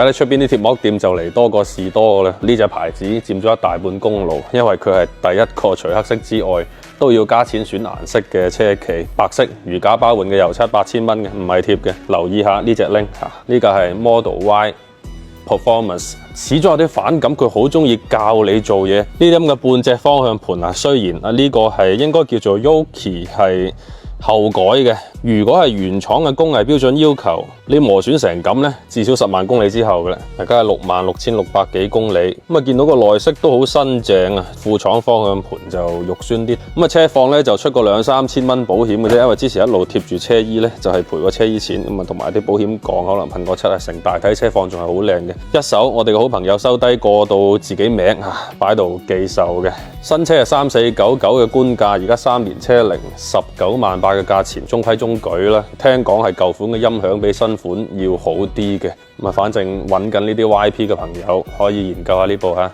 喺出邊啲貼膜店就嚟多過士多啦。呢隻牌子佔咗一大半功勞，因為佢係第一個除黑色之外都要加錢選顏色嘅車企，白色如假包換嘅油漆8000蚊嘅，唔係貼嘅。留意下呢隻 link 嚇，呢個係 Model Y Performance。始終有啲反感，佢好中意教你做嘢。呢啲咁嘅半隻方向盤啊，雖然啊呢個係應該叫做 Yoki 係後改嘅，如果係原廠嘅工藝標準要求，你磨損成咁呢，至少10萬公里之後嘅啦，大家係66600幾公里。咁啊，見到個內飾都好新淨啊，副廠方向盤就肉酸啲。咁啊，車況呢就出過2-3千蚊保險嘅啫，因為之前一路貼住車衣呢，就係賠個車衣錢。咁啊，同埋啲保險槓可能噴過漆啊，成大體車況仲係好靚嘅。一手我哋嘅好朋友收低過到自己名啊，擺度寄售嘅。新車係3499嘅官價，而家3年車齡198000嘅價錢，中規中矩啦。聽講係舊款嘅音響比新款要好啲嘅。咁啊，反正揾緊呢啲 YP 嘅朋友可以研究下呢部嚇。